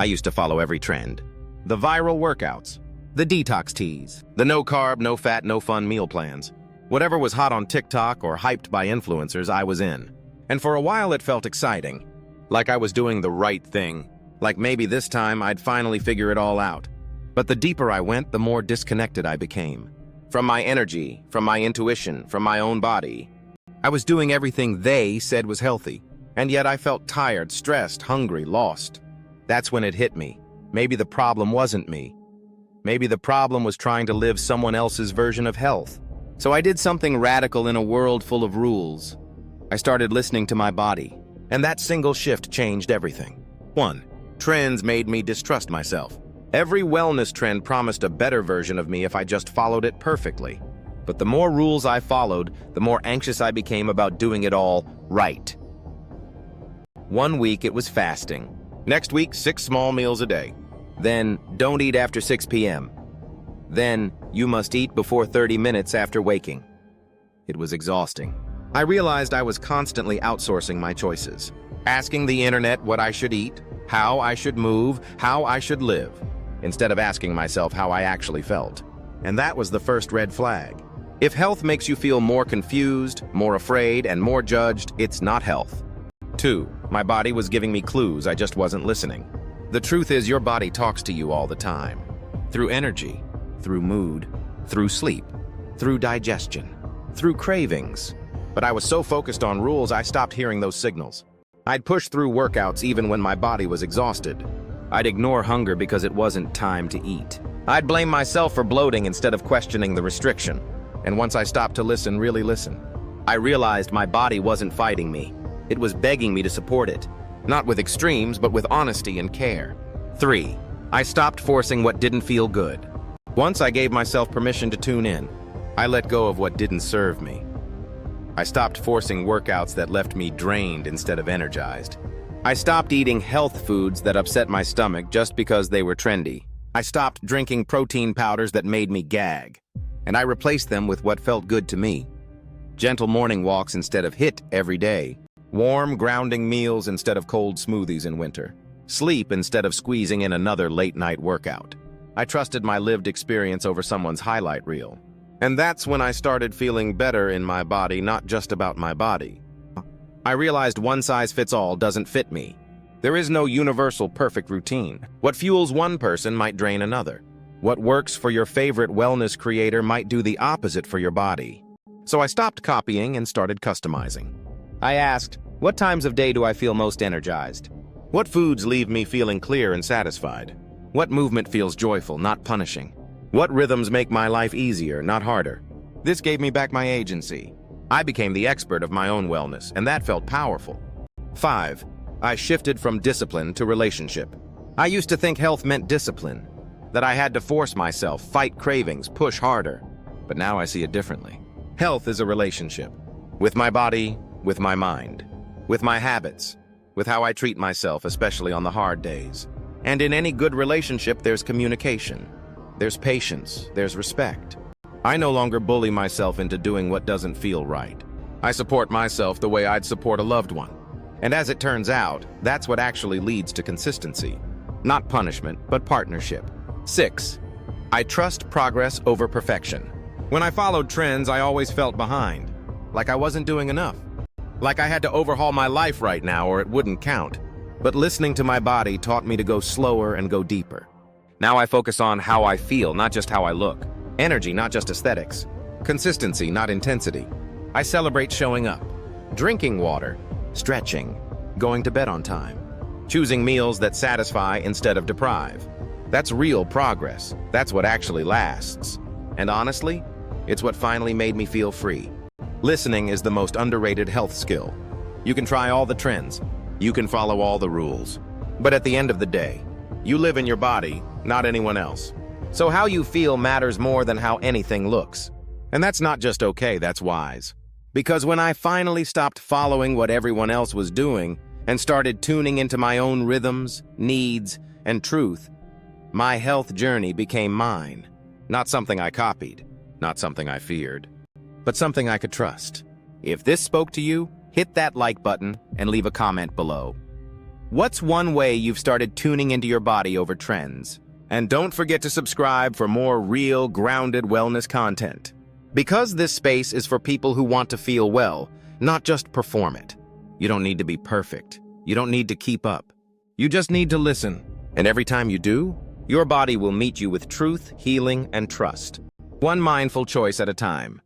I used to follow every trend. The viral workouts, the detox teas, the no-carb, no-fat, no-fun meal plans. Whatever was hot on TikTok or hyped by influencers, I was in. And for a while it felt exciting, like I was doing the right thing, like maybe this time I'd finally figure it all out. But the deeper I went, the more disconnected I became. From my energy, from my intuition, from my own body. I was doing everything they said was healthy, and yet I felt tired, stressed, hungry, lost. That's when it hit me. Maybe the problem wasn't me. Maybe the problem was trying to live someone else's version of health. So I did something radical in a world full of rules. I started listening to my body, and that single shift changed everything. 1. Trends made me distrust myself. Every wellness trend promised a better version of me if I just followed it perfectly. But the more rules I followed, the more anxious I became about doing it all right. 1 week it was fasting. Next week, 6 small meals a day. Then, don't eat after 6 p.m. Then, you must eat before 30 minutes after waking. It was exhausting. I realized I was constantly outsourcing my choices, asking the internet what I should eat, how I should move, how I should live, instead of asking myself how I actually felt. And that was the first red flag. If health makes you feel more confused, more afraid, and more judged, it's not health. 2. My body was giving me clues, I just wasn't listening. The truth is, your body talks to you all the time. Through energy, through mood, through sleep, through digestion, through cravings. But I was so focused on rules, I stopped hearing those signals. I'd push through workouts even when my body was exhausted. I'd ignore hunger because it wasn't time to eat. I'd blame myself for bloating instead of questioning the restriction. And once I stopped to listen, really listen, I realized my body wasn't fighting me. It was begging me to support it. Not with extremes, but with honesty and care. 3. I stopped forcing what didn't feel good. Once I gave myself permission to tune in, I let go of what didn't serve me. I stopped forcing workouts that left me drained instead of energized. I stopped eating health foods that upset my stomach just because they were trendy. I stopped drinking protein powders that made me gag. And I replaced them with what felt good to me. Gentle morning walks instead of HIIT every day. Warm, grounding meals instead of cold smoothies in winter. Sleep instead of squeezing in another late-night workout. I trusted my lived experience over someone's highlight reel. And that's when I started feeling better in my body, not just about my body. I realized one size fits all doesn't fit me. There is no universal perfect routine. What fuels one person might drain another. What works for your favorite wellness creator might do the opposite for your body. So I stopped copying and started customizing. I asked, what times of day do I feel most energized? What foods leave me feeling clear and satisfied? What movement feels joyful, not punishing? What rhythms make my life easier, not harder? This gave me back my agency. I became the expert of my own wellness, and that felt powerful. 5. I shifted from discipline to relationship. I used to think health meant discipline, that I had to force myself, fight cravings, push harder. But now I see it differently. Health is a relationship. With my body, with my mind, with my habits, with how I treat myself, especially on the hard days. And in any good relationship, there's communication. There's patience, there's respect. I no longer bully myself into doing what doesn't feel right. I support myself the way I'd support a loved one. And as it turns out, that's what actually leads to consistency. Not punishment, but partnership. 6. I trust progress over perfection. When I followed trends, I always felt behind, like I wasn't doing enough. Like I had to overhaul my life right now or it wouldn't count. But listening to my body taught me to go slower and go deeper. Now I focus on how I feel, not just how I look. Energy, not just aesthetics. Consistency, not intensity. I celebrate showing up. Drinking water. Stretching. Going to bed on time. Choosing meals that satisfy instead of deprive. That's real progress. That's what actually lasts. And honestly, it's what finally made me feel free. Listening is the most underrated health skill. You can try all the trends. You can follow all the rules. But at the end of the day, you live in your body, not anyone else. So how you feel matters more than how anything looks. And that's not just okay, that's wise. Because when I finally stopped following what everyone else was doing and started tuning into my own rhythms, needs, and truth, my health journey became mine. Not something I copied, not something I feared, but something I could trust. If this spoke to you, hit that like button and leave a comment below. What's one way you've started tuning into your body over trends? And don't forget to subscribe for more real, grounded wellness content. Because this space is for people who want to feel well, not just perform it. You don't need to be perfect. You don't need to keep up. You just need to listen. And every time you do, your body will meet you with truth, healing, and trust. One mindful choice at a time.